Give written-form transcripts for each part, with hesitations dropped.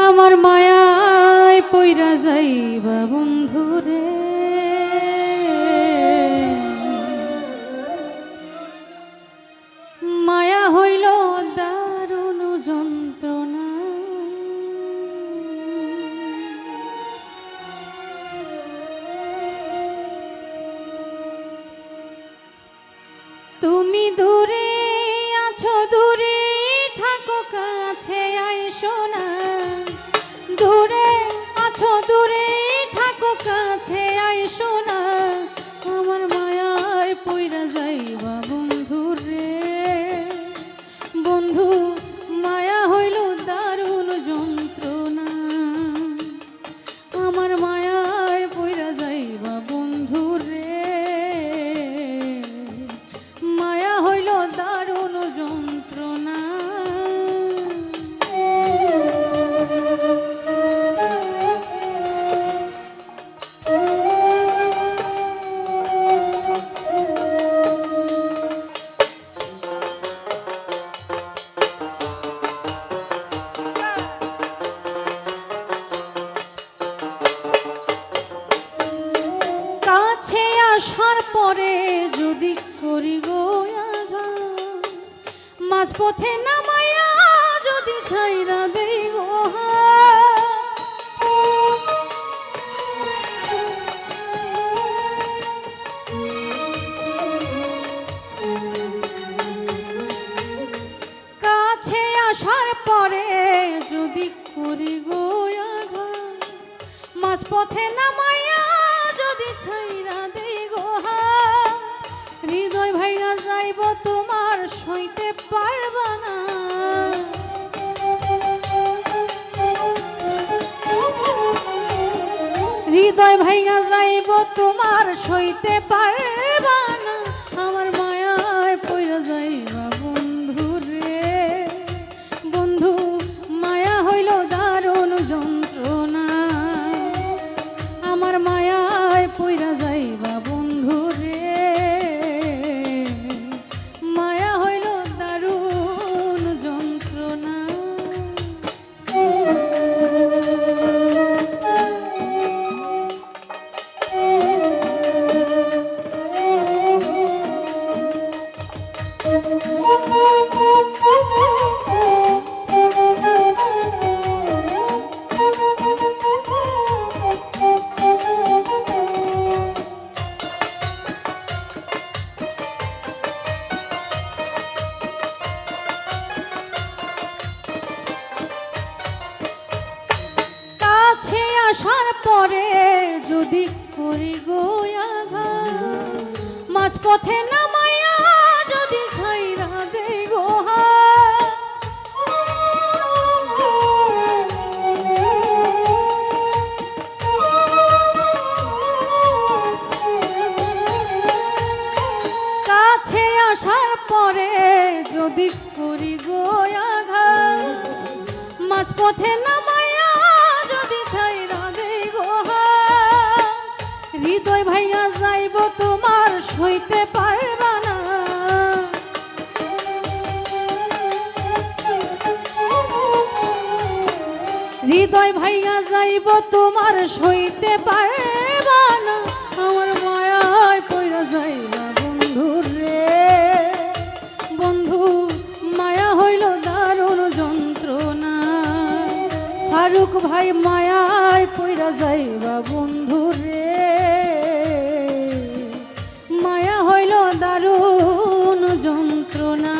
আমার মায়ায় পইরা যাইবা বন্ধুরে, মায়া হইল দারুণ যন্ত্রণা। তুমি দূরে আছো, দূরে থাকো, কাছে আইসো না। দূরে আছো, দূরে থাকো, কাছে আইসো না। আমার মায়ায় পইরা যাইবা বন্ধু রে, বন্ধু মায়া হইল দারুণ যন্ত্রণা। আমার মায়ায় পইরা যাইবা বন্ধু রে, মায়া হইল দারুণ যন্ত্রণা। কাছে আসার পরে যদি করি গো আঘাত, মাঝপথে নামাইয়া যদি ছাইরা দেই গো হাত। কাছে আসার পরে যদি করি গো আঘাত, মাঝপথে নামাইয়া যদি ছাইরা দেই গো হাত। হৃদয় ভাইয়া যাইব তোমার সইতে পারবা না। হৃদয় ভাইয়া যাইব তোমার সইতে পারবা না। আমার মায়ায় পইরা যাইবা বন্ধু রে, বন্ধু মায়া হইল দারুণ যন্ত্রণা। আমার মায়ায় পইরা যাইবা বন্ধু রে, মায়া হইল দারুণ যন্ত্রণা। কাছে আসার পরে যদি করি গো আঘাত, মাঝপথে নামাইয়া যদি ছাইরা দেই গো হাত। কাছে আসার পরে যদি করি গো আঘাত, মাঝপথে নামাইয়া যদি ছাইরা দেই গো হাত। হৃদয় ভাইয়া যাইব তোমার সইতে পারবা না। হৃদয় ভাইয়া যাইব তোমার সইতে পারবা না। আমার মায়ায় পইরা যাইবা বন্ধু রে, বন্ধু মায়া হইল দারুণ যন্ত্রণা। ফারুক ভাই মায়ায় পইরা যাইবা বন্ধু রে, মায়া হইল দারুণ যন্ত্রণা।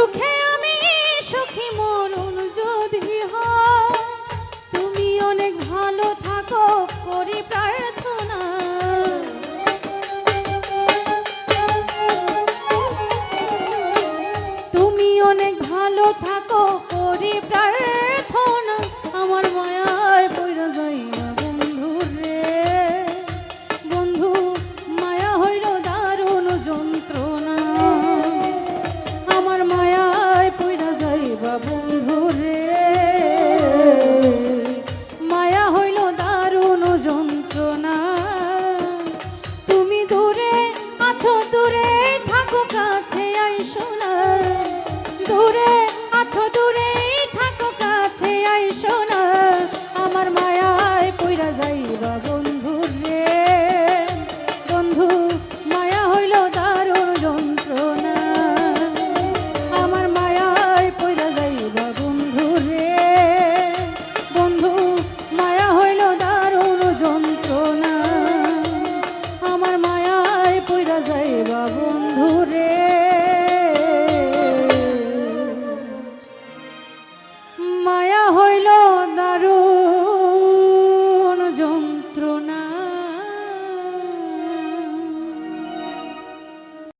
সুখে